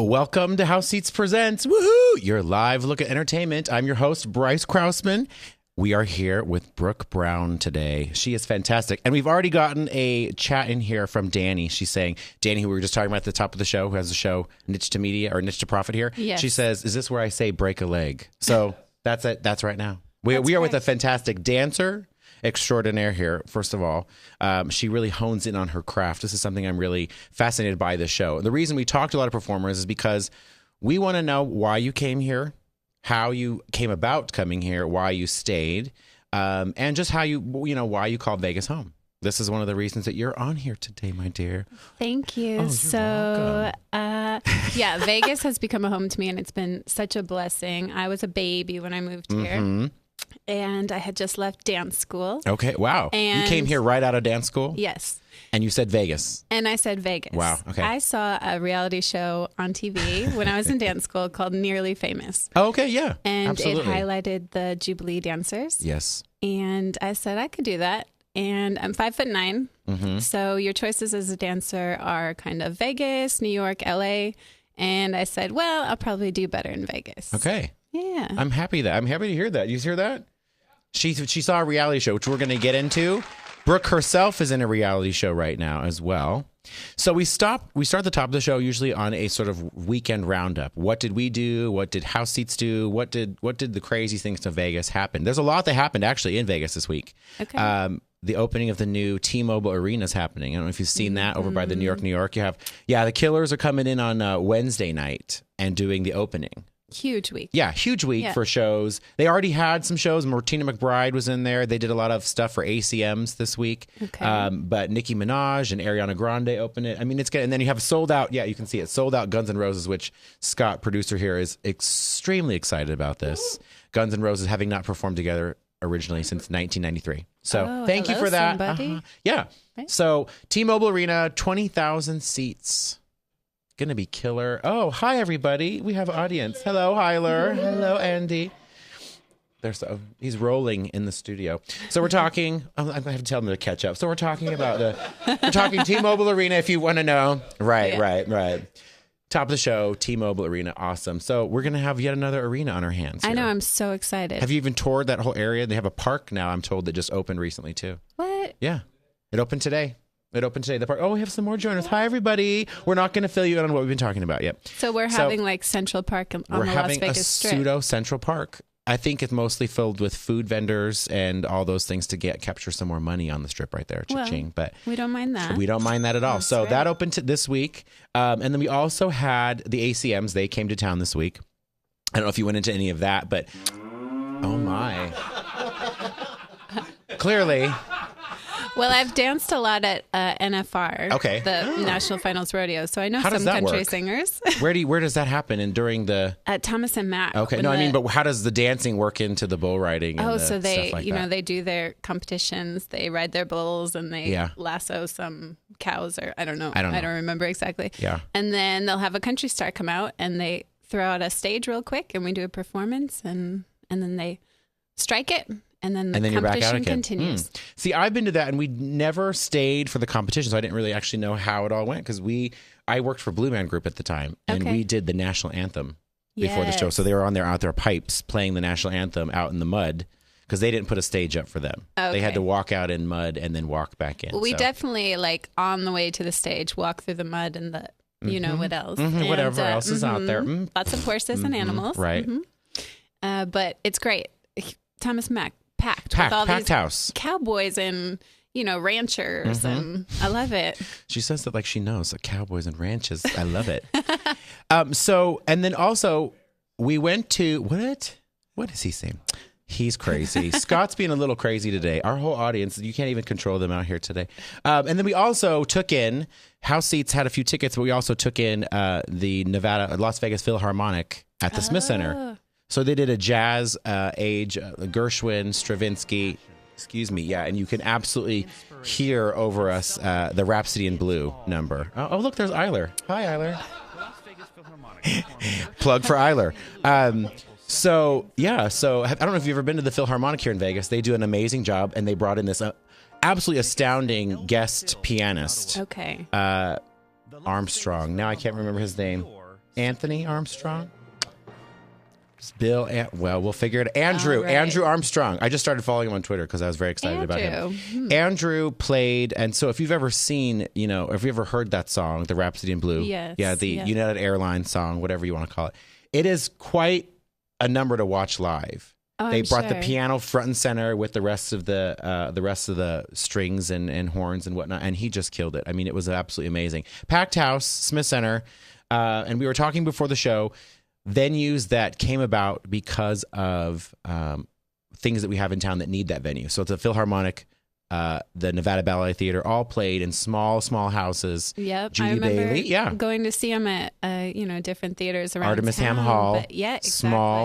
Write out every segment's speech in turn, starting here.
Welcome to House Seats Presents, woohoo! Your live look at entertainment. I'm your host, Bryce Krausman. We are here with Brooke Brown today. She is fantastic. And we've already gotten a chat in here from Danny. She's saying, Danny, who we were just talking about at the top of the show, who has a show, Niche to Media or Niche to Profit here. Yes. She says, is this where I say break a leg? So that's it. That's right now. We are with a fantastic dancer extraordinaire here. First of all, she really hones in on her craft. This is something I'm really fascinated by this show. The reason we talked to a lot of performers is because we want to know why you came here, how you came about coming here, why you stayed, and just how why you called Vegas home. This is one of the reasons that you're on here today, my dear. Thank you. Vegas has become a home to me, and it's been such a blessing. I was a baby when I moved here. And I had just left dance school. Okay, wow. And you came here right out of dance school? Yes. And you said Vegas. And I said Vegas. Wow, okay. I saw a reality show on TV when I was in dance school called Nearly Famous. Oh, okay, yeah. And absolutely. It highlighted the Jubilee dancers. Yes. And I said I could do that. And I'm 5'9". So your choices as a dancer are kind of Vegas, New York, LA. And I said, well, I'll probably do better in Vegas. Okay. Yeah. I'm happy to hear that. You hear that? She saw a reality show, which we're going to get into. Brooke herself is in a reality show right now as well. So we start the top of the show usually on a sort of weekend roundup. What did we do? What did House Seats do? What did the crazy things to Vegas happen? There's a lot that happened actually in Vegas this week. Okay. The opening of the new T-Mobile Arena is happening. I don't know if you've seen that over by the New York. You have, the Killers are coming in on Wednesday night and doing the opening. Huge week. Yeah, huge week for shows. They already had some shows. Martina McBride was in there. They did a lot of stuff for ACMs this week. Okay. But Nicki Minaj and Ariana Grande opened it. I mean, it's good. And then you have sold out. Yeah, you can see it. Sold out Guns N' Roses, which Scott, producer here, is extremely excited about this. Guns N' Roses having not performed together originally since 1993. So thank you for that. Yeah. Right. So T-Mobile Arena, 20,000 seats. Gonna be killer. Oh, hi everybody. We have audience. Hello, Hyler. Hello, Andy. He's rolling in the studio. So we're talking. I'm gonna have to tell him to catch up. So we're talking about T-Mobile Arena. If you want to know, right. Top of the show, T-Mobile Arena, awesome. So we're gonna have yet another arena on our hands here. I know. I'm so excited. Have you even toured that whole area? They have a park now. I'm told that just opened recently too. What? Yeah, it opened today. The park. Oh, we have some more joiners. Hi, everybody. We're not going to fill you in on what we've been talking about yet. So we're having like Central Park on the Las Vegas Strip. We're having a pseudo Central Park. I think it's mostly filled with food vendors and all those things to capture some more money on the strip right there. Cha-ching. But we don't mind that. We don't mind that at all. That's so that opened this week. And then we also had the ACMs. They came to town this week. I don't know if you went into any of that, but oh my. Clearly. Well, I've danced a lot at NFR, the National Finals Rodeo, so I know some country singers. Where does that happen? And during the at Thomas and Mack. Okay, but how does the dancing work into the bull riding? And so they, stuff like that? They do their competitions, they ride their bulls, and they lasso some cows, or I don't know, I don't remember exactly. Yeah, and then they'll have a country star come out, and they throw out a stage real quick, and we do a performance, and then they strike it. And then the competition continues. See, I've been to that, and we never stayed for the competition, so I didn't really actually know how it all went, because I worked for Blue Man Group at the time, and we did the national anthem before the show. So they were out their pipes playing the national anthem out in the mud, because they didn't put a stage up for them. Okay. They had to walk out in mud and then walk back in. We definitely, on the way to the stage, walk through the mud and the, what else. And, whatever else is out there. Lots of horses and animals. Right. But it's great. Thomas Mack. Packed with all packed these house. Cowboys and ranchers, and I love it. She says that like she knows cowboys and ranches. I love it. And then also we went to what is he saying? He's crazy. Scott's being a little crazy today. Our whole audience, you can't even control them out here today. And then we also took in House Seats had a few tickets, but we also took in the Las Vegas Philharmonic at the Smith Center. So they did a jazz age, Gershwin, Stravinsky, and you can absolutely hear over us the Rhapsody in Blue number. Oh, look, there's Eiler. Hi, Eiler. Plug for Eiler. So I don't know if you've ever been to the Philharmonic here in Vegas. They do an amazing job, and they brought in this absolutely astounding guest pianist. Okay. Armstrong. Now I can't remember his name. Anthony Armstrong? It's Bill. We'll figure it. Andrew. Right. Andrew Armstrong. I just started following him on Twitter because I was very excited about him. Andrew played, and so if you've ever seen, if you ever heard that song, the Rhapsody in Blue, the United Airlines song, whatever you want to call it, it is quite a number to watch live. They brought the piano front and center with the rest of the strings and horns and whatnot, and he just killed it. I mean, it was absolutely amazing. Packed house, Smith Center, and we were talking before the show. Venues that came about because of things that we have in town that need that venue. So it's a Philharmonic, the Nevada Ballet Theater, all played in small houses. Yep, Judy I remember Bailey, going to see them at different theaters around Artemis town. Ham Hall. But exactly.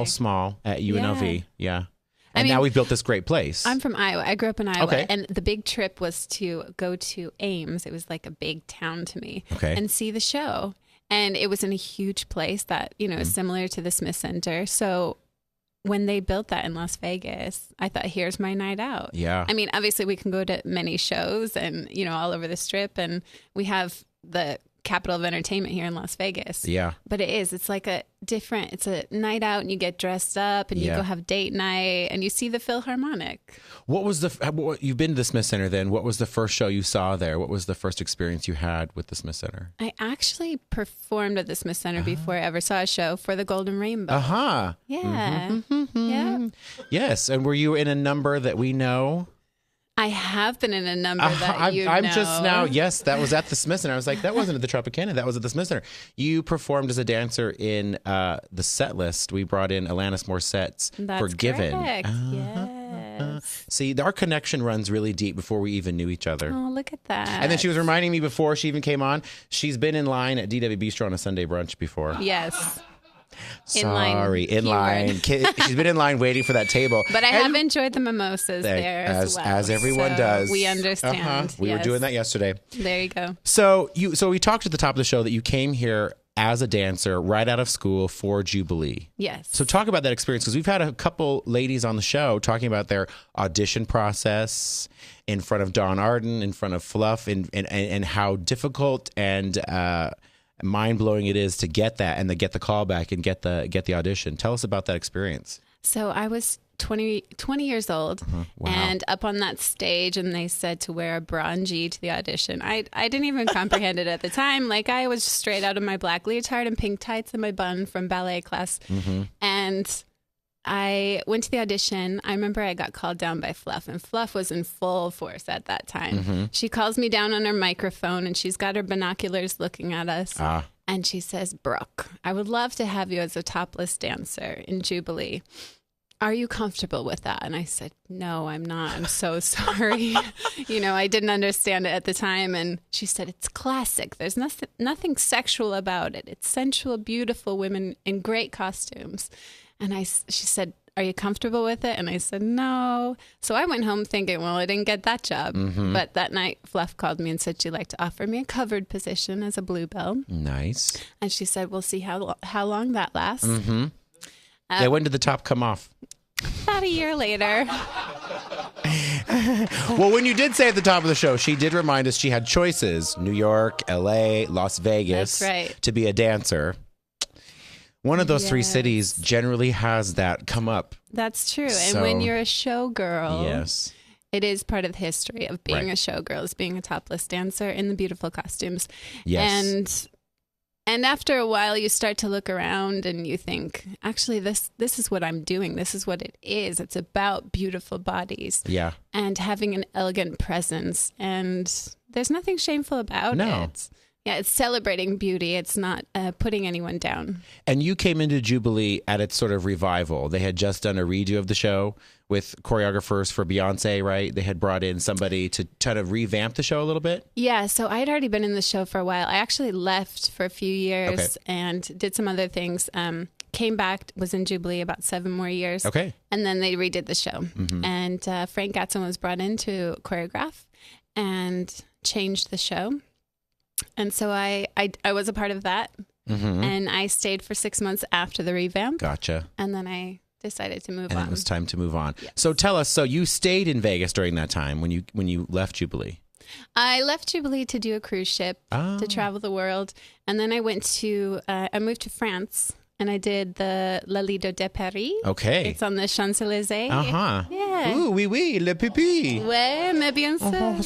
Small at UNLV. Yeah. And now we've built this great place. I'm from Iowa. I grew up in Iowa. Okay. And the big trip was to go to Ames. It was like a big town to me. Okay. And see the show. And it was in a huge place that, is similar to the Smith Center. So when they built that in Las Vegas, I thought, here's my night out. Yeah. I mean, obviously we can go to many shows and, all over the strip. And we have the capital of entertainment here in Las Vegas. Yeah. But it's like it's a night out and you get dressed up and you go have date night and you see the Philharmonic. You've been to the Smith Center then. What was the first show you saw there? What was the first experience you had with the Smith Center? I actually performed at the Smith Center before I ever saw a show for the Golden Rainbow. Uh-huh. Yeah. Yeah. Yes. And were you in a number that we know? I have been in a number that you know. I'm just now, yes, that was at the Smith Center. I was like, that wasn't at the Tropicana. That was at the Smith Center. You performed as a dancer in the set list. We brought in Alanis Morissette's Forgiven. Correct. Yes. See, our connection runs really deep before we even knew each other. Oh, look at that. And then she was reminding me before she even came on, she's been in line at DW Bistro on a Sunday brunch before. Yes. In line. She's been in line waiting for that table. But I have enjoyed the mimosas there as well. As everyone does. We understand. We were doing that yesterday. There you go. So we talked at the top of the show that you came here as a dancer right out of school for Jubilee. Yes. So talk about that experience, because we've had a couple ladies on the show talking about their audition process in front of Dawn Arden, in front of Fluff, and how difficult and mind-blowing it is to get that and to get the call back and get the audition. Tell us about that experience. So I was 20 years old and up on that stage, and they said to wear a bra and G to the audition. I didn't even comprehend it at the time. Like, I was straight out of my black leotard and pink tights and my bun from ballet class. And I went to the audition. I remember I got called down by Fluff, and Fluff was in full force at that time. She calls me down on her microphone, and she's got her binoculars looking at us. And she says, "Brooke, I would love to have you as a topless dancer in Jubilee. Are you comfortable with that?" And I said, "No, I'm not. I'm so sorry." I didn't understand it at the time. And she said, "It's classic. There's nothing sexual about it. It's sensual, beautiful women in great costumes." And she said, "Are you comfortable with it?" And I said, "No." So I went home thinking, well, I didn't get that job. But that night, Fluff called me and said she'd like to offer me a covered position as a bluebell. Nice. And she said, "We'll see how long that lasts." When did the top come off? About a year later. Well, when you did say at the top of the show, she did remind us she had choices: New York, LA, Las Vegas. That's right. To be a dancer. One of those three cities generally has that come up. That's true. And when you're a showgirl, yes, it is part of the history of being a showgirl, is being a topless dancer in the beautiful costumes. Yes. And after a while, you start to look around and you think, actually, this is what I'm doing. This is what it is. It's about beautiful bodies. Yeah. And having an elegant presence. And there's nothing shameful about it. Yeah, it's celebrating beauty. It's not putting anyone down. And you came into Jubilee at its sort of revival. They had just done a redo of the show with choreographers for Beyonce, right? They had brought in somebody to try to revamp the show a little bit. Yeah, so I had already been in the show for a while. I actually left for a few years and did some other things. Came back, was in Jubilee about 7 more years. Okay. And then they redid the show. And Frank Gatson was brought in to choreograph and changed the show. And so I was a part of that, and I stayed for 6 months after the revamp. Gotcha. And then I decided to move on. And it was time to move on. Yes. So tell us, so you stayed in Vegas during that time when you left Jubilee. I left Jubilee to do a cruise ship to travel the world. And then I went to, I moved to France and I did the LiLV de Paris. Okay. It's on the Champs-Élysées. Uh-huh. Yeah. Ooh, oui, oui, le pipi. Ouais, mais bien sûr.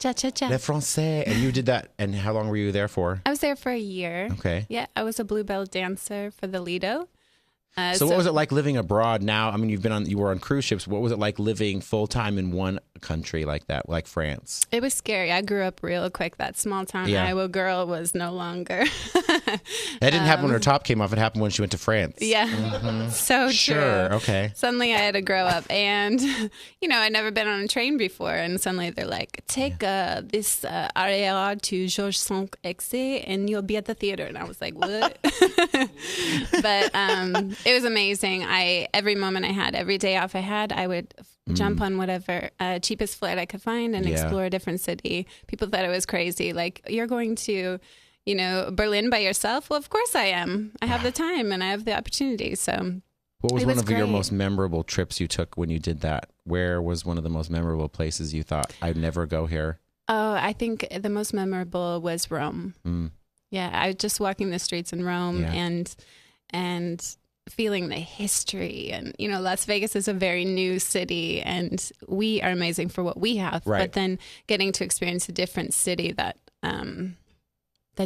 Cha-cha-cha. Le français. And you did that, and how long were you there for? I was there for a year. Okay. Yeah, I was a bluebell dancer for the Lido. So what was it like living abroad now? I mean, you were on cruise ships. What was it like living full time in one country like that, like France? It was scary. I grew up real quick. That small town Iowa girl was no longer. That didn't happen when her top came off. It happened when she went to France. Yeah. So true. Sure. Okay. Suddenly I had to grow up and, I'd never been on a train before. And suddenly they're like, take this area to Georges Saint-Excès and you'll be at the theater. And I was like, what? But it was amazing. Every moment I had, every day off I had, I would jump on whatever cheapest flight I could find and explore a different city. People thought it was crazy. Like, you're going to, Berlin by yourself? Well, of course I am. I have the time and I have the opportunity. So what was one of your most memorable trips you took when you did that? Where was one of the most memorable places you thought, I'd never go here? Oh, I think the most memorable was Rome. Yeah, I was just walking the streets in Rome and feeling the history. And, Las Vegas is a very new city and we are amazing for what we have. Right. But then getting to experience a different city that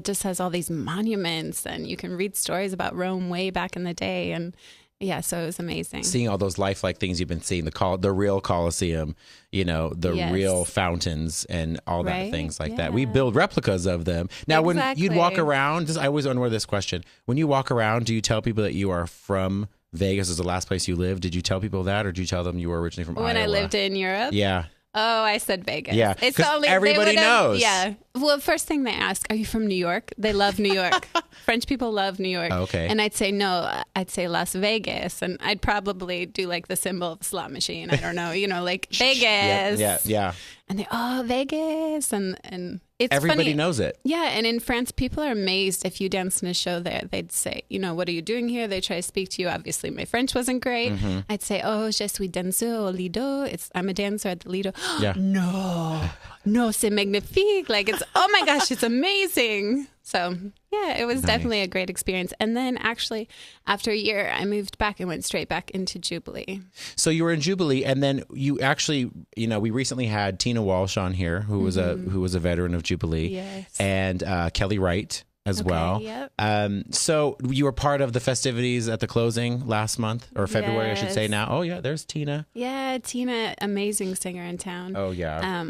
just has all these monuments and you can read stories about Rome way back in the day. And yeah, so it was amazing. Seeing all those lifelike things you've been seeing, the real Colosseum, the real fountains and all that things like that. We build replicas of them. Now, when you'd walk around, I always wonder this question. When you walk around, do you tell people that you are from Vegas as the last place you lived? Did you tell people that, or did you tell them you were originally from Iowa? When I lived in Europe? Yeah. Oh, I said Vegas. Yeah, it's the only everybody knows. Yeah. Well, first thing they ask, are you from New York? They love New York. French people love New York. Okay. And I'd say no. I'd say Las Vegas, and I'd probably do like the symbol of a slot machine. I don't know, like Vegas. Yeah. And they, Vegas, and it's everybody funny. knows it. Yeah, and in France, people are amazed if you dance in a show there. They'd say, what are you doing here? They try to speak to you. Obviously, my French wasn't great. I'd say, je suis danseur au Lido. I'm a dancer at the Lido. Yeah. No, c'est magnifique. Like, it's, oh my gosh, it's amazing. So, yeah, it was definitely a great experience. And then actually, after a year, I moved back and went straight back into Jubilee. So you were in Jubilee, and then you actually, we recently had Tina Walsh on here, who was a veteran of Jubilee, yes, and Kelly Wright as well. Yep. So you were part of the festivities at the closing last month, or February, I should say now. Oh, yeah, there's Tina. Yeah, Tina, amazing singer in town. Oh, yeah.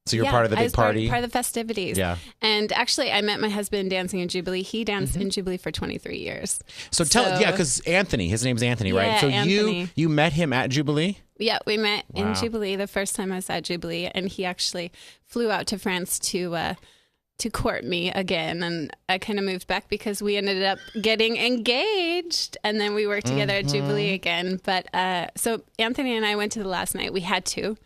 So you're part of the big party? Part of the festivities. Yeah. And actually, I met my husband dancing in Jubilee. He danced in Jubilee for 23 years. So because Anthony, his name's Anthony, right? So Anthony. you met him at Jubilee? Yeah, we met in Jubilee the first time I was at Jubilee, and he actually flew out to France to court me again. And I kind of moved back because we ended up getting engaged, and then we worked together at Jubilee again. But so Anthony and I went to the last night. We had to.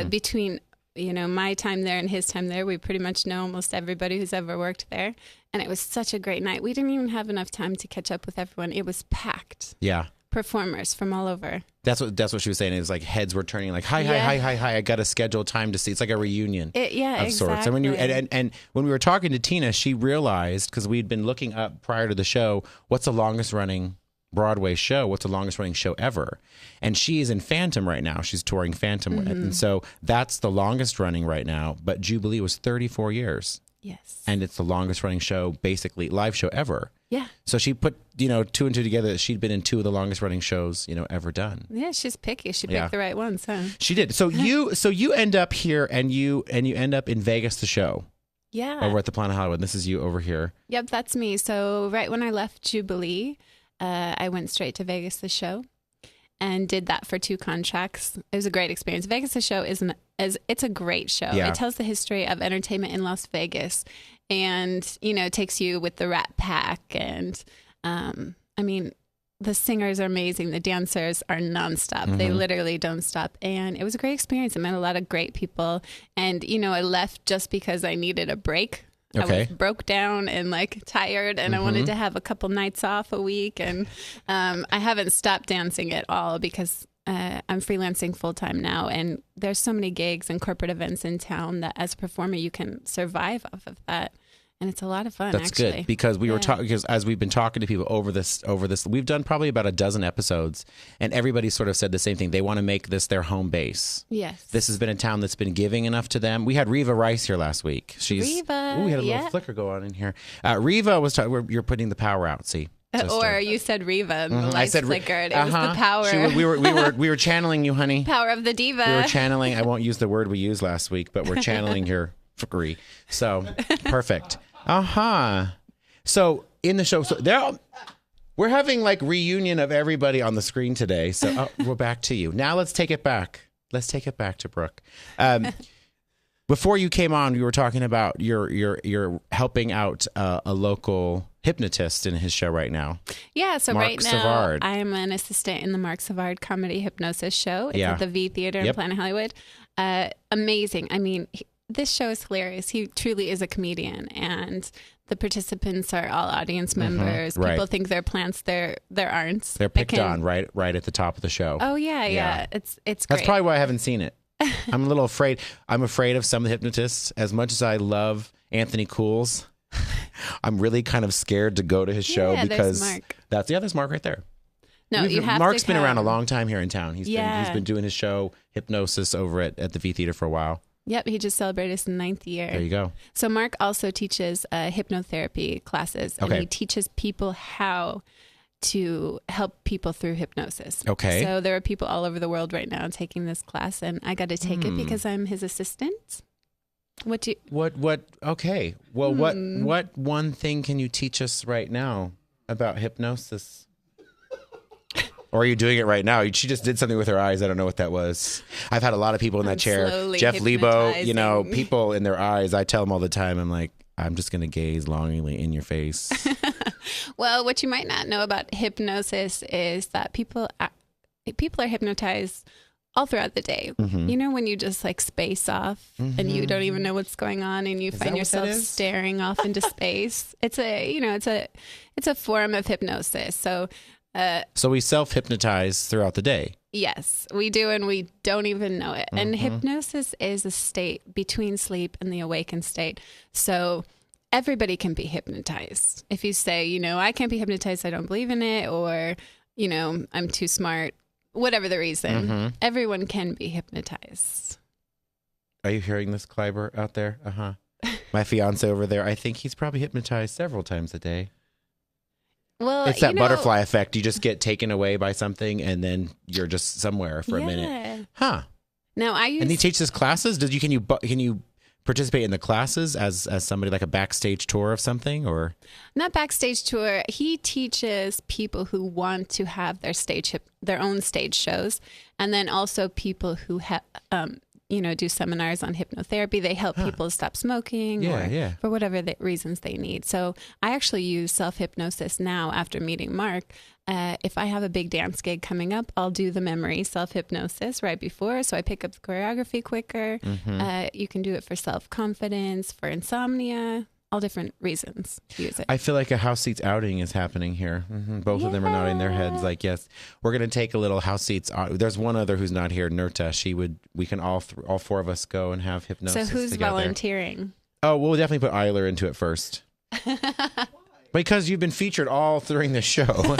Between my time there and his time there, we pretty much know almost everybody who's ever worked there. And it was such a great night. We didn't even have enough time to catch up with everyone. It was packed. Yeah. Performers from all over. That's what she was saying. It was like heads were turning like, hi. I got a scheduled time to see. It's like a reunion of exactly. sorts. And when we were talking to Tina, she realized, because we'd been looking up prior to the show, what's the longest running Broadway show? What's the longest running show ever? And she is in Phantom right now. She's touring Phantom. And so that's the longest running right now. But Jubilee was 34 years. Yes. And it's the longest running show, basically live show ever. Yeah. So she put, 2 and 2 together that she'd been in 2 of the longest running shows, ever done. Yeah, she's picky. She picked the right ones, huh? She did. So you end up here and you end up in Vegas the show. Yeah. Over at the Planet Hollywood. This is you over here. Yep, that's me. So right when I left Jubilee, I went straight to Vegas the show and did that for 2 contracts. It was a great experience. Vegas the show it's a great show. Yeah. It tells the history of entertainment in Las Vegas, and takes you with the Rat Pack, and the singers are amazing. The dancers are nonstop. They literally don't stop. And it was a great experience. I met a lot of great people, and I left just because I needed a break. Okay. I was broke down and tired, and I wanted to have a couple nights off a week. And I haven't stopped dancing at all because I'm freelancing full time now, and there's so many gigs and corporate events in town that as a performer you can survive off of that. And it's a lot of fun. That's actually good because we were talking, because as we've been talking to people over this, we've done probably about a dozen episodes, and everybody sort of said the same thing. They want to make this their home base. Yes. This has been a town that's been giving enough to them. We had Reva Rice here last week. Reva. We had a little flicker go on in here. Reva was talking, you're putting the power out, see? You said Reva and the lights flickered. It was the power. We were channeling you, honey. Power of the diva. We were channeling, I won't use the word we used last week, but we're channeling your fuckery. So, perfect. So in the show, we're having like reunion of everybody on the screen today. So we're back to you. Now let's take it back. Let's take it back to Brooke. Before you came on, you were talking about you're helping out a local hypnotist in his show right now. Yeah, so Mark right now Savard. I'm an assistant in the Mark Savard comedy hypnosis show. It's at the V Theater in Planet Hollywood. Amazing. I mean, this show is hilarious. He truly is a comedian, and the participants are all audience members. People think they're plants. There aren't. They're picked on right at the top of the show. Oh yeah. It's great. That's probably why I haven't seen it. I'm a little afraid. I'm afraid of some of the hypnotists. As much as I love Anthony Cools, I'm really kind of scared to go to his show because Mark. There's Mark right there. No, you have Mark's to been come. around a long time here in town. He's been doing his show Hypnosis over at the V Theater for a while. Yep, he just celebrated his 9th year. There you go. So Mark also teaches hypnotherapy classes, and he teaches people how to help people through hypnosis. Okay. So there are people all over the world right now taking this class, and I got to take it because I'm his assistant. Okay. Well, what one thing can you teach us right now about hypnosis? Or are you doing it right now? She just did something with her eyes. I don't know what that was. I've had a lot of people in that chair. Jeff Lebo, people in their eyes. I tell them all the time, I'm like, I'm just going to gaze longingly in your face. Well, what you might not know about hypnosis is that people are hypnotized all throughout the day. Mm-hmm. You know, when you just like space off and you don't even know what's going on, and you find yourself staring off into space. It's a form of hypnosis. So we self-hypnotize throughout the day. Yes, we do, and we don't even know it. And hypnosis is a state between sleep and the awakened state. So everybody can be hypnotized. If you say, I can't be hypnotized, I don't believe in it, or, I'm too smart, whatever the reason, everyone can be hypnotized. Are you hearing this, Kleiber, out there? My fiance over there, I think he's probably hypnotized several times a day. Well, it's that butterfly effect. You just get taken away by something, and then you're just somewhere for a minute. Huh. Now and he teaches classes. Can you participate in the classes as somebody, like a backstage tour of something, or not backstage tour? He teaches people who want to have their own stage shows, and then also people who have do seminars on hypnotherapy. They help people stop smoking or for whatever reasons they need. So I actually use self-hypnosis now after meeting Mark. If I have a big dance gig coming up, I'll do the memory self-hypnosis right before, so I pick up the choreography quicker. You can do it for self-confidence, for insomnia, all different reasons to use it. I feel like a house seats outing is happening here. Both of them are nodding their heads like, yes. We're going to take a little house seats. There's one other who's not here, Nurta. We can all four of us go and have hypnosis So who's together. Volunteering? Oh, we'll definitely put Eiler into it first. Because you've been featured all during the show.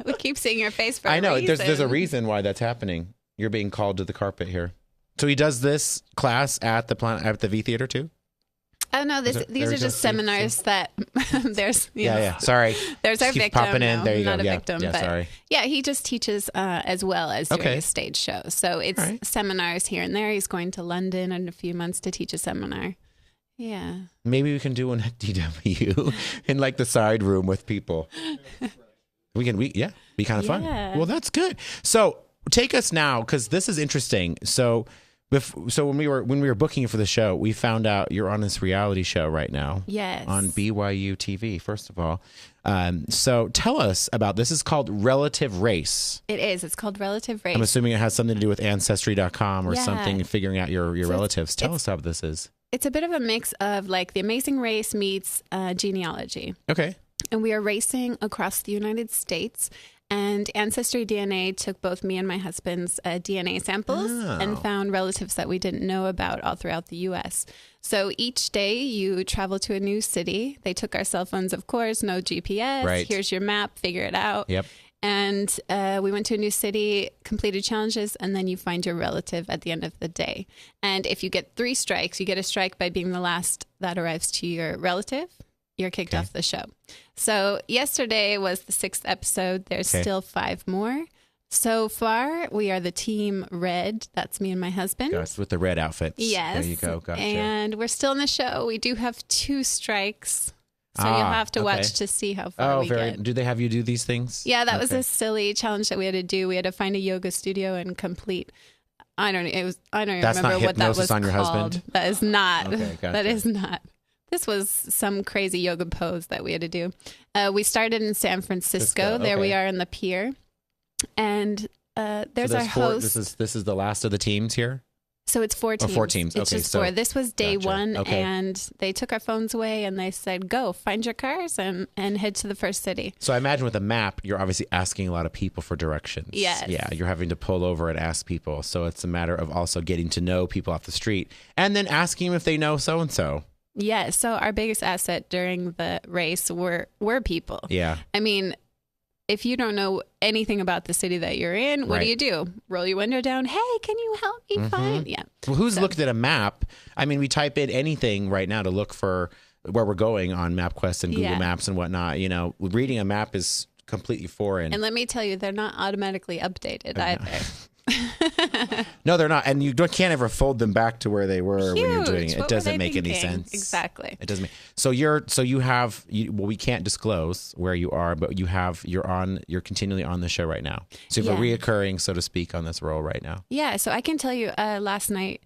We keep seeing your face for a reason. I know. There's a reason why that's happening. You're being called to the carpet here. So he does this class at the V Theater too? Oh no! These are just seminars that there's. Sorry, there's our victim. Popping in. There you not go. A victim, but sorry. Yeah, he just teaches as well as doing a stage show. So it's seminars here and there. He's going to London in a few months to teach a seminar. Yeah. Maybe we can do one at DW in like the side room with people. Be kind of fun. Well, that's good. So take us now, because this is interesting. So when we were booking you for the show, we found out you're on this reality show right now. Yes. On BYU TV, first of all. So tell us about this. Is called Relative Race. It is. It's called Relative Race. I'm assuming it has something to do with Ancestry.com or something, figuring out your relatives. Tell us how this is. It's a bit of a mix of like The Amazing Race meets genealogy. Okay. And we are racing across the United States. And Ancestry DNA took both me and my husband's DNA samples and found relatives that we didn't know about all throughout the U.S. So each day you travel to a new city. They took our cell phones, of course, no GPS. Right. Here's your map, figure it out. Yep. And we went to a new city, completed challenges, and then you find your relative at the end of the day. And if you get 3 strikes, you get a strike by being the last that arrives to your relative. You're kicked off the show. So yesterday was the 6th episode. There's still 5 more. So far, we are the team red. That's me and my husband. Yes, with the red outfits. Yes. There you go. Gotcha. And we're still in the show. We do have 2 strikes. So you'll have to watch to see how far we get. Do they have you do these things? Yeah, that was a silly challenge that we had to do. We had to find a yoga studio and complete. I don't remember what that was on your called. Husband? That is not. Okay, gotcha. That is not. This was some crazy yoga pose that we had to do. We started in San Francisco. There we are in the pier. And there's our host. This is the last of the teams here? So it's 4 teams. 4 teams. It's just 4. This was day 1, Okay. and they took our phones away, and they said, go, find your cars, and head to the first city. So I imagine with a map, you're obviously asking a lot of people for directions. Yes. Yeah, you're having to pull over and ask people. So it's a matter of also getting to know people off the street and then asking them if they know so-and-so. Yeah, so our biggest asset during the race were people. Yeah. I mean, if you don't know anything about the city that you're in, what do? Roll your window down. Hey, can you help me find? Yeah. Well, who's looked at a map? I mean, we type in anything right now to look for where we're going on MapQuest and Google Maps and whatnot. You know, reading a map is completely foreign. And let me tell you, they're not automatically updated either. No, they're not. And you can't ever fold them back to where they were when you're doing it. It doesn't make any sense. Exactly. It doesn't make. So we can't disclose where you are, but you're continually on the show right now. So you have a reoccurring, so to speak, on this role right now. Yeah. So I can tell you, last night,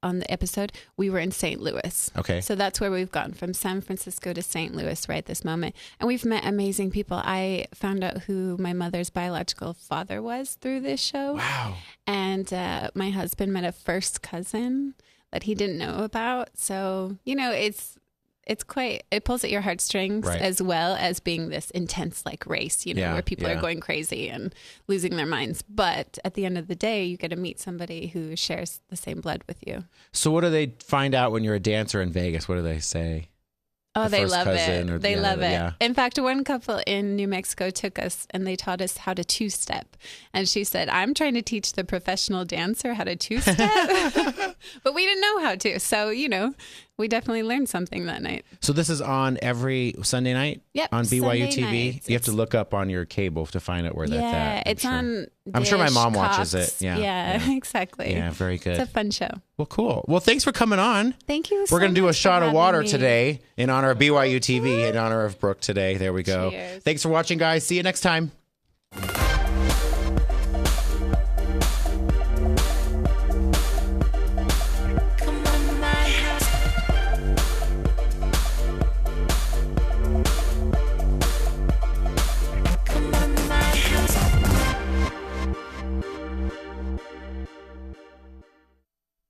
on the episode, we were in St. Louis. Okay. So that's where we've gone, from San Francisco to St. Louis right this moment. And we've met amazing people. I found out who my mother's biological father was through this show. Wow. And my husband met a first cousin that he didn't know about. So, you know, it pulls at your heartstrings as well as being this intense like race, you know, where people are going crazy and losing their minds. But at the end of the day, you get to meet somebody who shares the same blood with you. So what do they find out when you're a dancer in Vegas? What do they say? Oh, they love it. They love it. Yeah. In fact, one couple in New Mexico took us and they taught us how to 2-step. And she said, I'm trying to teach the professional dancer how to 2-step. But we didn't know how to. So, you know, we definitely learned something that night. So this is on every Sunday night? Yep. On BYU TV? Nights. You have to look up on your cable to find out where that's at. Yeah, it's on I'm sure my mom Cox. watches it. Yeah, exactly. Yeah, very good. It's a fun show. Well, cool. Well, thanks for coming on. Thank you We're going to do a much for shot of having water me. today in honor of BYU TV, in honor of Brooke today. There we go. Cheers. Thanks for watching, guys. See you next time.